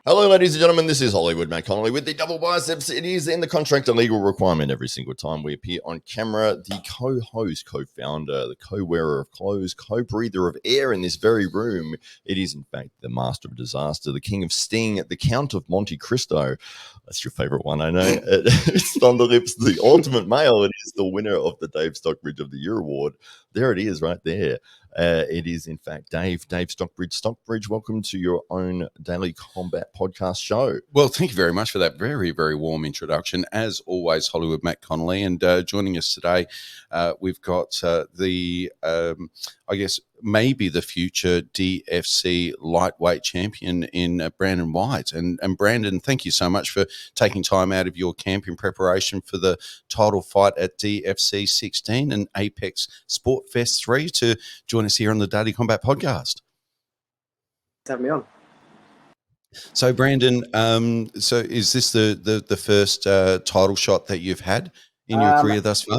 Hello, ladies and gentlemen. This is Hollywood Matt Connolly with the double biceps. It is in the contract a legal requirement every single time we appear on camera. The co-host, co-founder, the co-wearer of clothes, co-breather of air in this very room. It is, in fact, the master of disaster, the king of sting, the Count of Monte Cristo. That's your favorite one, I know. It's Thunderlips, the ultimate male. It is the winner of the Dave Stockbridge of the Year award. There it is right there. It is, in fact, Dave Stockbridge. Stockbridge, welcome to your own Daily Combat podcast show. Well, thank you very much for that very, very warm introduction. As always, Hollywood Matt Connolly. And joining us today, we've got I guess, maybe the future DFC Lightweight Champion in Brandon White. And Brandon, thank you so much for taking time out of your camp in preparation for the title fight at DFC 16 and Apex Sport Fest 3 to join us here on the Daily Combat podcast. Thanks for having me on. So, Brandon, so is this the first title shot that you've had in your career thus far?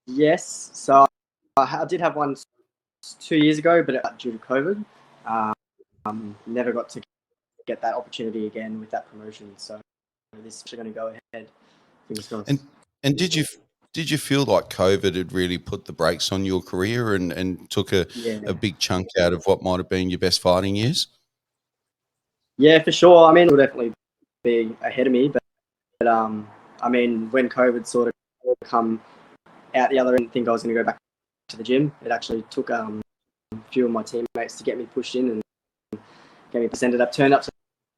Yes. So I did have one 2 years ago, but due to COVID, never got to get that opportunity again with that promotion. So this is going to go ahead. And did you feel like COVID had really put the brakes on your career and took a big chunk out of what might have been your best fighting years? Yeah, for sure. I mean, it will definitely be ahead of me, but I mean, when COVID sort of come out the other end, I think I was going to go back to the gym. It actually took a few of my teammates to get me pushed in and get me turned up to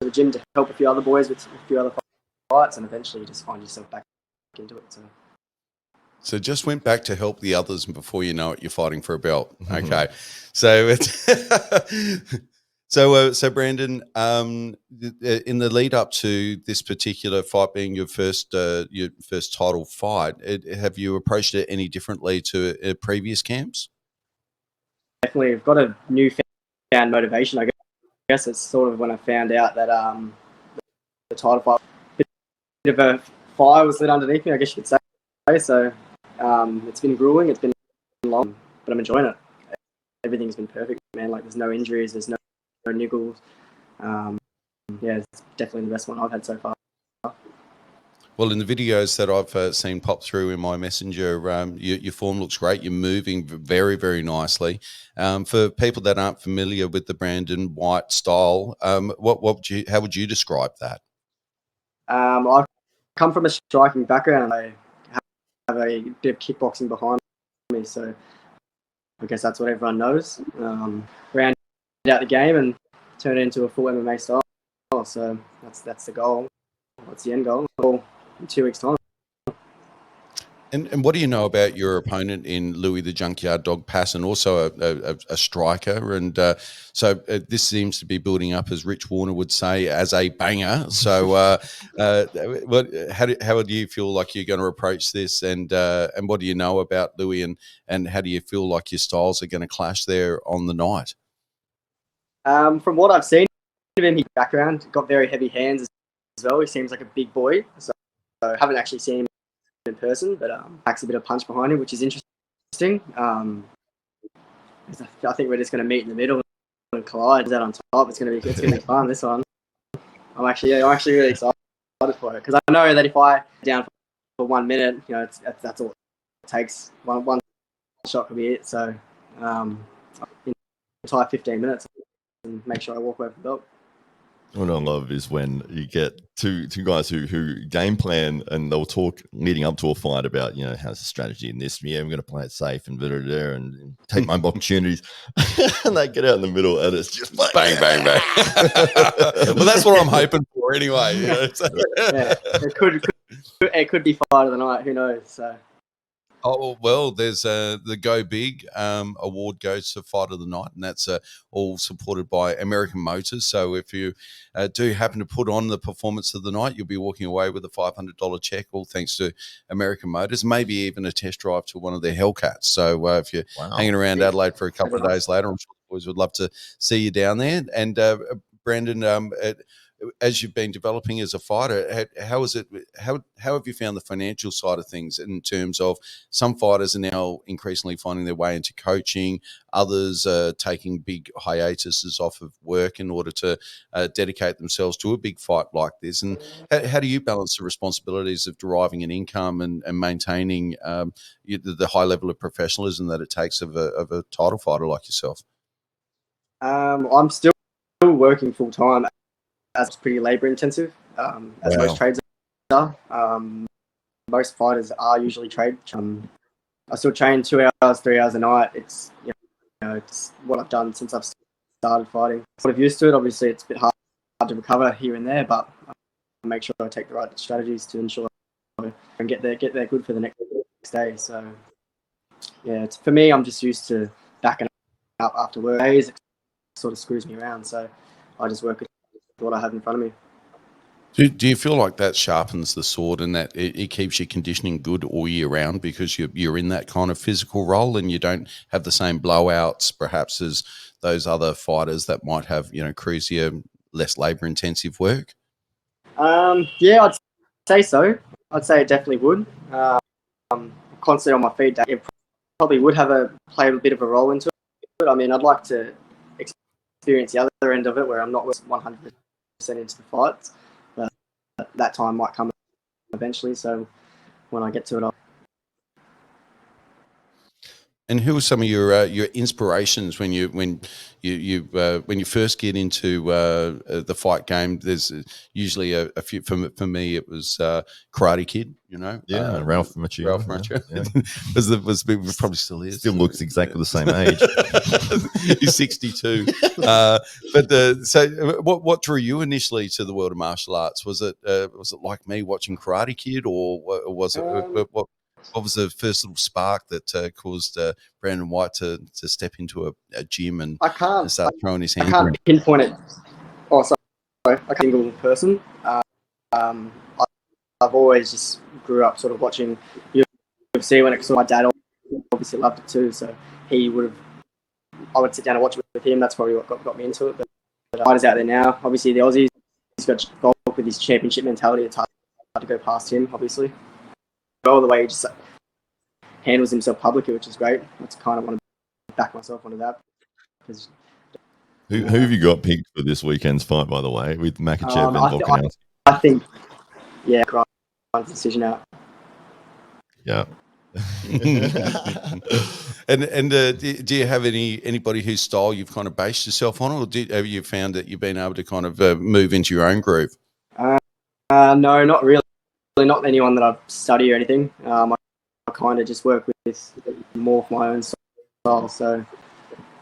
the gym to help a few other boys with a few other fights, and eventually you just find yourself back into it. So just went back to help the others, and before you know it, you're fighting for a belt. Okay, so it's so Brandon, in the lead up to this particular fight being your first title fight, have you approached it any differently to previous camps? Definitely, I've got a newfound motivation. I guess it's sort of when I found out that the title fight, a bit of a fire was lit underneath me, I guess you could say. So it's been grueling, it's been long, but I'm enjoying it. Everything's been perfect, man. Like, there's no injuries, there's no niggles. Yeah, it's definitely the best one I've had so far. Well, in the videos that I've seen pop through in my messenger, your form looks great. You're moving very, very nicely. For people that aren't familiar with the Brandon White style, how would you describe that? I come from a striking background. I have a bit of kickboxing behind me, so I guess that's what everyone knows. Round out the game and turn it into a full MMA style. So that's the goal. What's the end goal? In 2 weeks' time. And what do you know about your opponent in Louis the Junkyard Dog Pasin, also a striker? And so this seems to be building up, as Rich Warner would say, as a banger. So how do you feel like you're going to approach this? And what do you know about Louis? And how do you feel like your styles are going to clash there on the night? From what I've seen of him, his background, got very heavy hands as well. He seems like a big boy. So I haven't actually seen him in person, but packs a bit of punch behind him, which is interesting. I think we're just going to meet in the middle and collide out on top. It's going to be fun, this one. I'm actually really excited for it, because I know that if I down for 1 minute, that's all it takes. One shot could be it. So entire 15 minutes and make sure I walk away with the belt. What I love is when you get two guys who game plan, and they'll talk leading up to a fight about, how's the strategy in this? Yeah, I'm going to play it safe and and take my opportunities. And they get out in the middle and it's just like, bang, bang, bang. Well, that's what I'm hoping for anyway. Yeah, it could be fight of the night. Who knows? So. Oh, well, there's the Go Big award goes to Fight of the Night, and that's all supported by American Motors. So if you do happen to put on the performance of the night, you'll be walking away with a $500 check, all thanks to American Motors, maybe even a test drive to one of their Hellcats. So if you're hanging around Adelaide for a couple of days later, I'm sure the boys would love to see you down there. And Brandon, as you've been developing as a fighter, how is it? How have you found the financial side of things in terms of some fighters are now increasingly finding their way into coaching, others are taking big hiatuses off of work in order to dedicate themselves to a big fight like this? And how do you balance the responsibilities of deriving an income and maintaining the high level of professionalism that it takes of a title fighter like yourself? I'm still working full time. That's pretty labour intensive, as most trades are. Most fighters are usually trade. I still train 2 hours, 3 hours a night. It's it's what I've done since I've started fighting. Sort of used to it. Obviously, it's a bit hard to recover here and there, but I make sure I take the right strategies to ensure I can get there good for the next day. So yeah, for me, I'm just used to backing up after work days. It sort of screws me around, so I just work with what I have in front of me. Do you feel like that sharpens the sword and that it keeps your conditioning good all year round because you're in that kind of physical role and you don't have the same blowouts perhaps as those other fighters that might have, cruisier, less labour intensive work? Yeah, I'd say so. I'd say it definitely would. Constantly on my feet, it probably would play a bit of a role into it. I mean, I'd like to experience the other end of it where I'm not 100% into the fights, but that time might come eventually. So when I get to it, And who are some of your inspirations when you first get into the fight game? There's usually a few. For me, it was Karate Kid. Ralph Macchio. Ralph Macchio was probably still is. Still looks exactly the same age. He's 62. So what drew you initially to the world of martial arts? Was it like me watching Karate Kid, or was it what was the first little spark that caused Brandon White to step into a gym and start throwing his hands around? I can't pinpoint it. Oh, sorry. I can't single person. I've always just grew up sort of watching UFC when it was my dad obviously loved it too. So I would sit down and watch it with him. That's probably what got me into it. But fighters out there now, obviously the Aussies, he's got Volk with his championship mentality. It's hard to go past him, obviously. All the way he just handles himself publicly, which is great. That's kind of want to back myself onto that. Who have you got picked for this weekend's fight, by the way, with Makhachev and Volkanovski? I think, yeah, grind decision out. Yeah. And do you have anybody whose style you've kind of based yourself on, or have you found that you've been able to kind of move into your own groove? No, not really. Not anyone that I've studied or anything. I kind of just work with more of my own style. So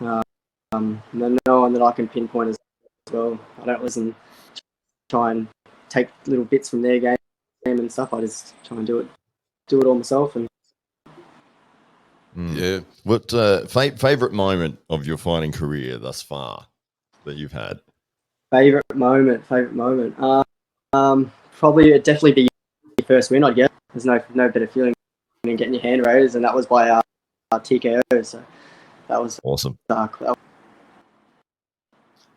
no one that I can pinpoint as well. I don't try and take little bits from their game and stuff. I just try and do it all myself. And yeah. What favorite moment of your fighting career thus far that you've had? Favorite moment. Probably it'd definitely be your first win, I guess. There's no better feeling than getting your hand raised, and that was by TKO. So that was awesome.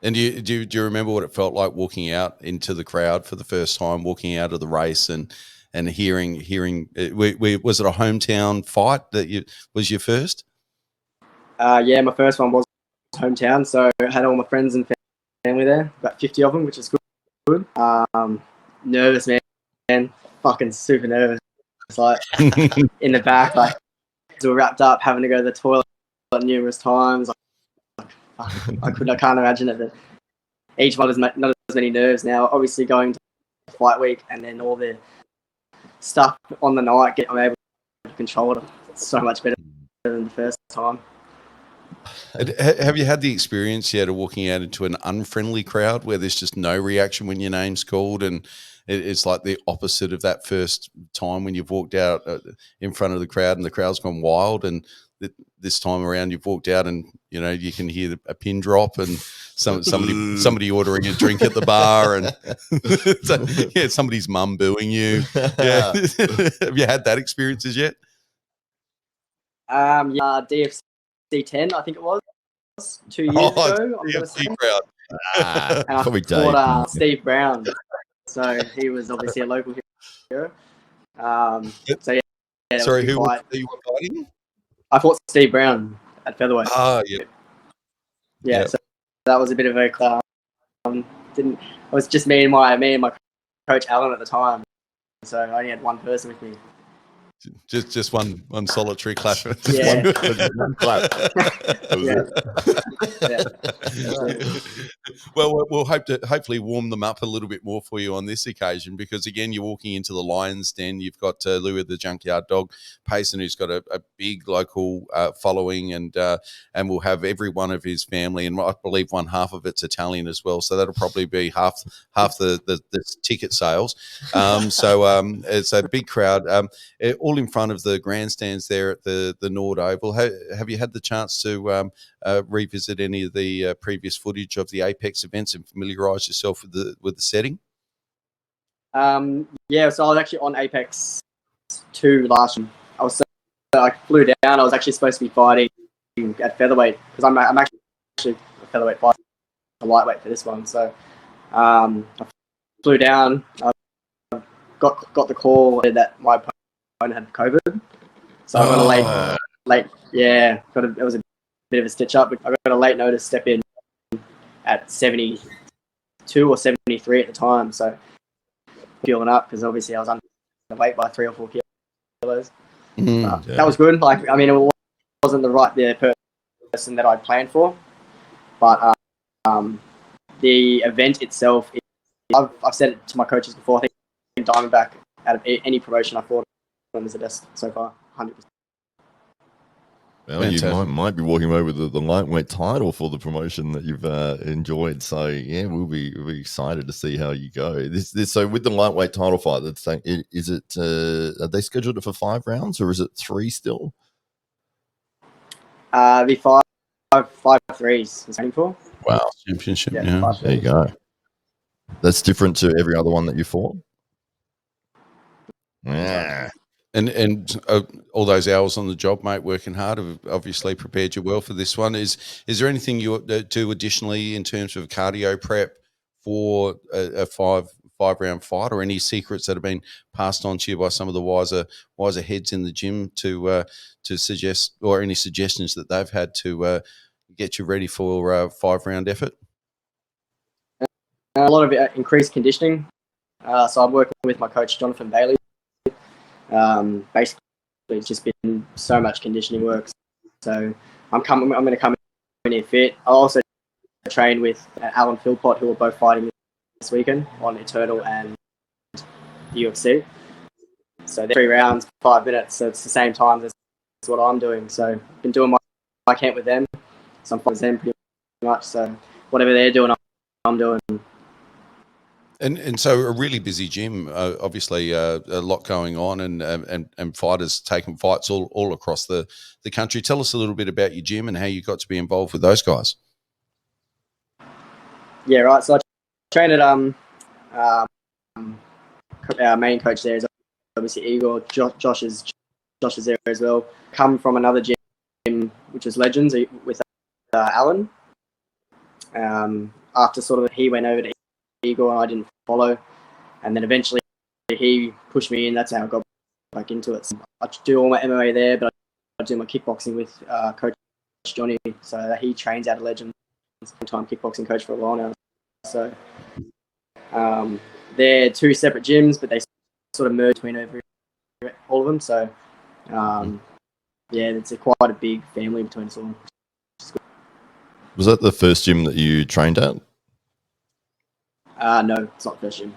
And do you remember what it felt like walking out into the crowd for the first time, walking out of the race and hearing? Was it a hometown fight that was your first? Yeah, my first one was hometown, so I had all my friends and family there, about 50 of them, which is good. Nervous, man, fucking super nervous. It's like in the back, like still wrapped up, having to go to the toilet numerous times. I can't imagine it. But each one is not as many nerves now. Obviously, going to fight week and then all the stuff on the night, I'm able to control it. It's so much better than the first time. Have you had the experience yet of walking out into an unfriendly crowd where there's just no reaction when your name's called, and it's like the opposite of that first time when you've walked out in front of the crowd and the crowd's gone wild, and this time around you've walked out and you can hear a pin drop and somebody ordering a drink at the bar and somebody's mum booing you. Yeah. Have you had that experiences yet? DFC 10, I think it was 2 years ago. DFC crowd. And I Probably fought Dave. Steve Brown. So he was obviously a local hero. So yeah, that was a Sorry, big who fight. you were fighting? I fought Steve Brown at featherweight. Ah, yeah. Yeah, so that was a bit of a it was just me and my coach Alan at the time. So I only had one person with me. Just one solitary clap. Yeah. One clap. Well, we'll hope to hopefully warm them up a little bit more for you on this occasion, because again, you're walking into the Lions Den. You've got Louis the Junkyard Dog, Pasin, who's got a big local following, and will have every one of his family, and I believe one half of it's Italian as well. So that'll probably be half the ticket sales. So it's a big crowd. All in front of the grandstands there at the Nord Oval. Have you had the chance to revisit any of the previous footage of the Apex events and familiarise yourself with the setting? Yeah, so I was actually on Apex 2 last year. I flew down. I was actually supposed to be fighting at featherweight, because I'm actually a featherweight fighter, a lightweight for this one. So I flew down. I got the call that my opponent had COVID, so I got a late. Yeah, it was a bit of a stitch up. I got a late notice step in at 72 or 73 at the time. So fueling up, because obviously I was underweight by 3 or 4 kilos. That was good. Like, I mean, it wasn't the person that I'd planned for, but the event itself, I've said it to my coaches before. I think Diamondback, out of any promotion I fought on, is the best so far, 100%. Well, you might be walking away with the lightweight title for the promotion that you've enjoyed. So yeah, we'll be excited to see how you go. So with the lightweight title fight, is it? Are they scheduled it for 5 rounds, or is it 3 still? The five threes is aiming for. Wow, championship. Yeah. There you go. That's different to every other one that you fought. Yeah. And all those hours on the job, mate, working hard, have obviously prepared you well for this one. Is there anything you do additionally in terms of cardio prep for a five round fight, or any secrets that have been passed on to you by some of the wiser heads in the gym to suggest, or any suggestions that they've had to get you ready for a 5 round effort? A lot of increased conditioning. So I'm working with my coach Jonathan Bailey. Basically, it's just been so much conditioning work. So I'm going to come in here fit. I also train with Alan Philpott, who are both fighting this weekend on Eternal and UFC. So they're 3 rounds, 5 minutes. So it's the same time as what I'm doing. So I've been doing my camp with them. So I'm fighting with them pretty much. So whatever they're doing, I'm doing. And so a really busy gym, obviously a lot going on, and fighters taking fights all across the country. Tell us a little bit about your gym and how you got to be involved with those guys. Yeah, right. So I train at our main coach there is obviously Igor. Josh is there as well. Come from another gym which is Legends with Alan. After sort of he went over to Igor and I didn't follow, and then eventually he pushed me in. That's how I got back into it. So I do all my MMA there, but I do my kickboxing with Coach Johnny. So he trains out of Legends, full-time kickboxing coach for a while now. So they're 2 separate gyms, but they sort of merge between all of them. So yeah, it's quite a big family between us all. Was that the first gym that you trained at? No, it's not the first gym.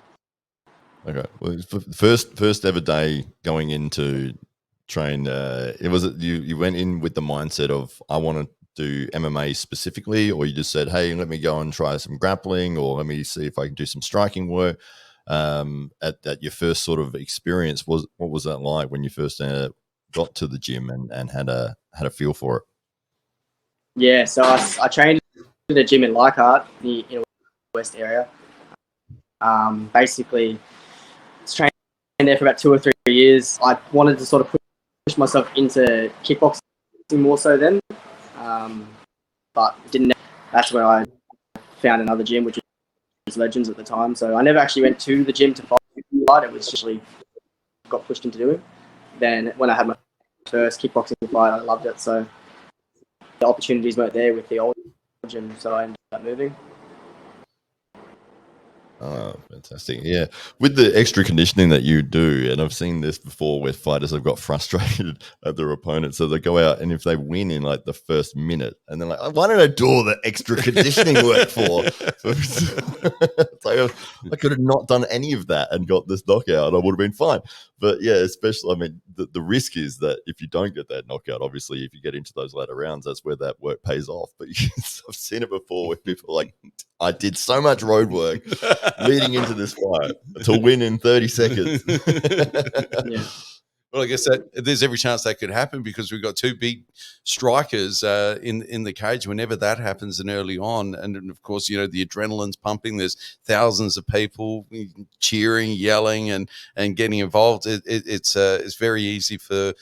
Okay. Well, first ever day going into train, you went in with the mindset of, I want to do MMA specifically, or you just said, hey, let me go and try some grappling, or let me see if I can do some striking work? At your first sort of experience, what was that like when you first got to the gym and had a feel for it? Yeah, so I trained at a gym in Leichhardt, in the West area. Basically, trained there for about 2 or 3 years. I wanted to sort of push myself into kickboxing more so then, but didn't. That's where I found another gym, which was Legends at the time. So I never actually went to the gym to fight. It was actually got pushed into doing. Then when I had my first kickboxing fight, I loved it. So the opportunities weren't there with the old gym, so I ended up moving. Oh, fantastic. Yeah. With the extra conditioning that you do, and I've seen this before where fighters have got frustrated at their opponents. So they go out and if they win in like the first minute and they're like, why did I do all the extra conditioning work for? It's like, I could have not done any of that and got this knockout. I would have been fine. But yeah, especially, I mean, the risk is that if you don't get that knockout, obviously, if you get into those later rounds, that's where that work pays off. But I've seen it before where people are like, I did so much road work leading into this fight to win in 30 seconds. Yeah. Well, I guess that there's every chance that could happen because we've got two big strikers in the cage. Whenever that happens and early on, and of course, you know, the adrenaline's pumping. There's thousands of people cheering, yelling, and getting involved. It's very easy for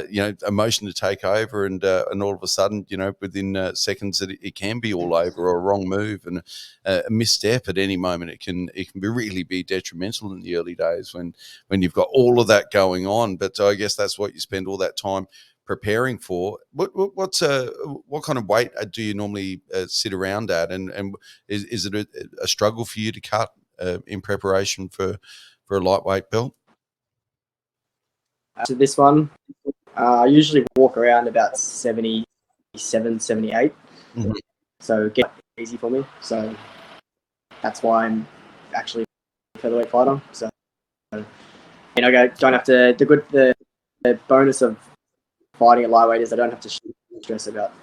you know, emotion to take over, and all of a sudden, you know, within seconds, it can be all over, or a wrong move and a misstep at any moment. It can really be detrimental in the early days when you've got all of that going on. But I guess that's what you spend all that time preparing for. What kind of weight do you normally sit around at, and is it a struggle for you to cut in preparation for a lightweight belt? So this one, I usually walk around about 77, 78. Mm-hmm. So it gets easy for me. So that's why I'm actually a featherweight fighter. So you know, don't have to. The bonus of fighting at lightweight is I don't have to stress about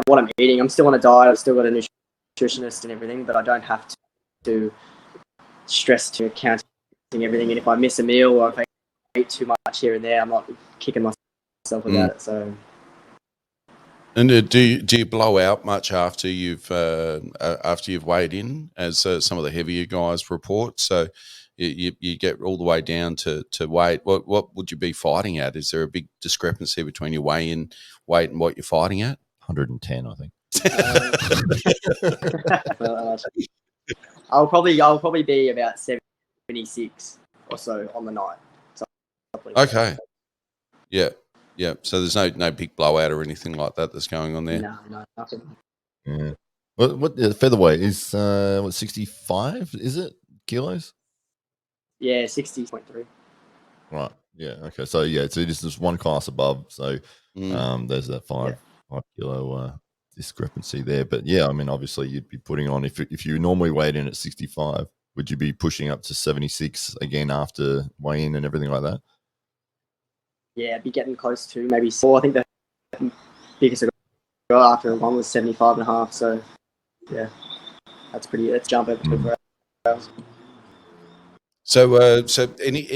what I'm eating. I'm still on a diet. I've still got a nutritionist and everything, but I don't have to stress to counting everything. And if I miss a meal or if I eat too much here and there, I'm not kicking myself about it. So. And do you blow out much after you've weighed in, as some of the heavier guys report? So you get all the way down to weight. What would you be fighting at? Is there a big discrepancy between your weigh-in weight and what you're fighting at? 110, I think. I'll probably be about 76 or so on the night. So okay. Yeah. Yeah. So there's no big blowout or anything like that that's going on there. No, nothing. Yeah. What featherweight is 65? Is it kilos? Yeah, 60.3. Right. Yeah. Okay. So yeah, so this is one class above. So there's that 5 kilo discrepancy there. But yeah, I mean, obviously you'd be putting on if you normally weighed in at 65, would you be pushing up to 76 again after weigh in and everything like that? Yeah, I'd be getting close to maybe 4. I think the biggest I got after one was 75.5. So yeah, that's jump over 24 hours. So, any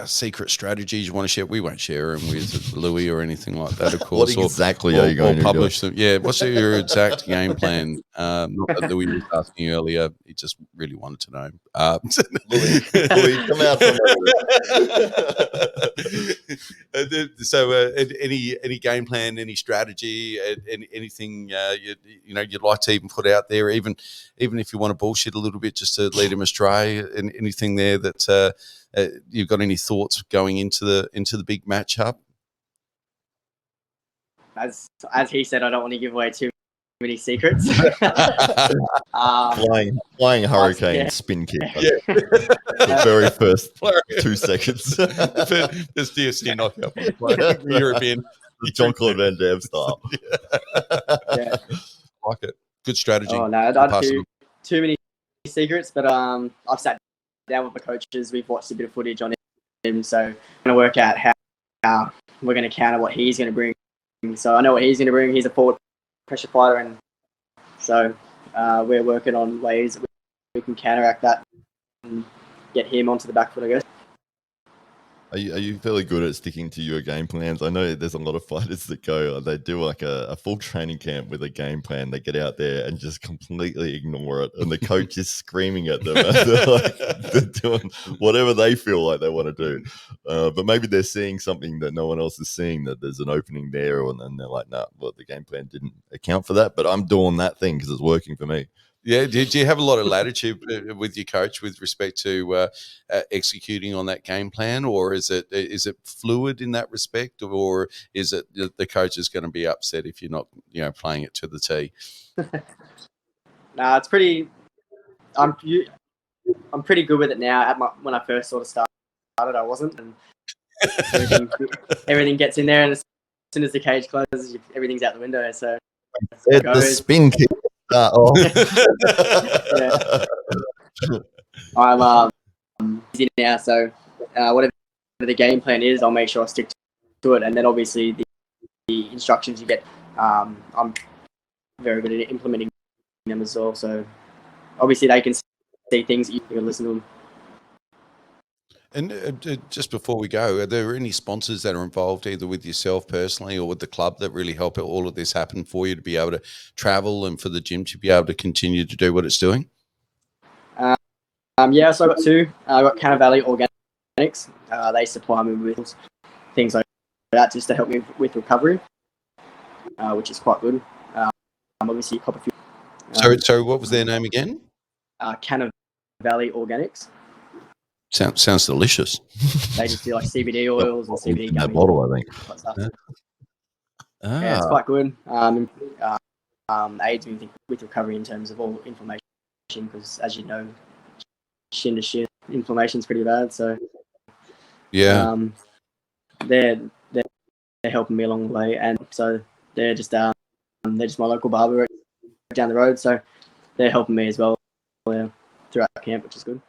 secret strategies you want to share? We won't share them with Louis or anything like that, of course. What exactly are you going to publish do? them? Yeah, what's your exact game plan? Not that Louis was asking earlier; he just really wanted to know. Louis, come out So, any game plan, any strategy, anything you'd like to even put out there, even if you want to bullshit a little bit, just to lead him astray, and anything there that you've got any thoughts going into the big matchup? As he said, I don't want to give away too many secrets. Flying hurricane spin kick. The very first 2 seconds. This DFC knockout. European. Jean-Claude Van Damme style. Yeah. Like it. Good strategy. Oh no, I don't do too many secrets, but I've sat down with the coaches. We've watched a bit of footage on him, so I'm going to work out how we're going to counter what he's going to bring. So I know what he's going to bring. He's a forward pressure fighter, and so we're working on ways that we can counteract that and get him onto the back foot, I guess. Are you fairly good at sticking to your game plans? I know there's a lot of fighters that they do like a full training camp with a game plan. They get out there and just completely ignore it, and the coach is screaming at them. They're doing whatever they feel like they want to do, but maybe they're seeing something that no one else is seeing, that there's an opening there, and then they're like, "No, well, the game plan didn't account for that, but I'm doing that thing because it's working for me." Yeah, did you have a lot of latitude with your coach with respect to executing on that game plan, or is it fluid in that respect, or is it the coach is going to be upset if you're not playing it to the tee? Nah, it's pretty. I'm pretty good with it now. When I first sort of started, I wasn't, and everything gets in there, and as soon as the cage closes, everything's out the window. So the spin kick. Yeah. I'm busy now, so whatever the game plan is, I'll make sure I stick to it, and then obviously the instructions you get, I'm very good at implementing them as well. So obviously they can see things, you can listen to them. And just before we go, are there any sponsors that are involved either with yourself personally or with the club that really help all of this happen for you to be able to travel and for the gym to be able to continue to do what it's doing? Yeah, so I got two. I got Canna Valley Organics. They supply me with things like that just to help me with recovery, which is quite good. Obviously, Copper Fuel. So what was their name again? Canna Valley Organics. Sounds delicious. They just do like CBD oils and CBD in that gummies. bottle, I think. Yeah, it's quite good. Aids me with recovery in terms of all inflammation, because as you know, shin to shin inflammation is pretty bad. So yeah, they're helping me along the way, and so they're just my local barber right down the road. So they're helping me as well throughout camp, which is good.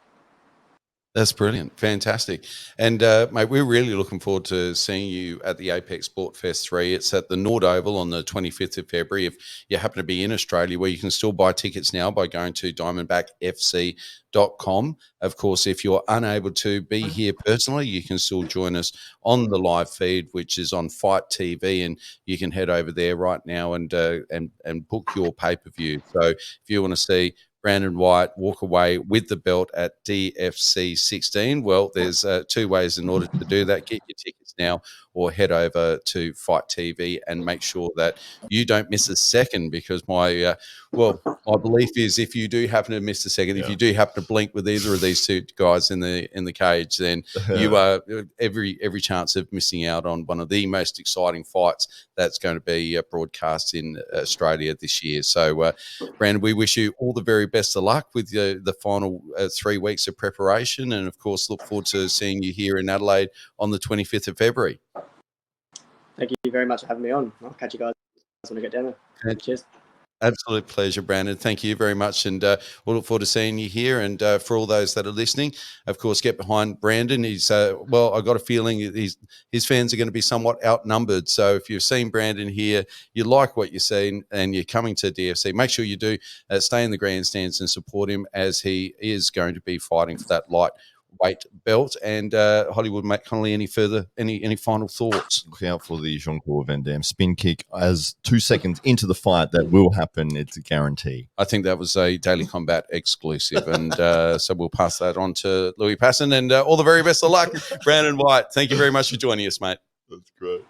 That's brilliant. Fantastic. And, mate, we're really looking forward to seeing you at the Apex Sport Fest 3. It's at the Nord Oval on the 25th of February. If you happen to be in Australia, where you can still buy tickets now by going to diamondbackfc.com. Of course, if you're unable to be here personally, you can still join us on the live feed, which is on Fite TV, and you can head over there right now and book your pay-per-view. So if you want to see Brandon White walk away with the belt at DFC 16. Well, there's two ways in order to do that. Get your tickets now or head over to Fite TV and make sure that you don't miss a second, because my belief is if you do happen to miss a second, if you do happen to blink with either of these two guys in the cage, then you are every chance of missing out on one of the most exciting fights that's going to be broadcast in Australia this year. So, Brandon, we wish you all the very best of luck with the final 3 weeks of preparation, and of course look forward to seeing you here in Adelaide on the 25th of February. Thank you very much for having me on. I'll catch you guys when I get down there. Cheers. Absolute pleasure, Brandon. Thank you very much, and we'll look forward to seeing you here. And for all those that are listening, of course, get behind Brandon. He's I got a feeling his fans are going to be somewhat outnumbered. So if you've seen Brandon here, you like what you're seeing, and you're coming to DFC, make sure you do stay in the grandstands and support him, as he is going to be fighting for that lightweight belt. And Hollywood, Matt Connolly, any final thoughts? Look out for the Jean-Claude Van Damme spin kick as 2 seconds into the fight. That will happen. It's a guarantee. I think that was a Daily Combat exclusive. And so we'll pass that on to Louis Pasin. And all the very best of luck, Brandon White. Thank you very much for joining us, mate. That's great.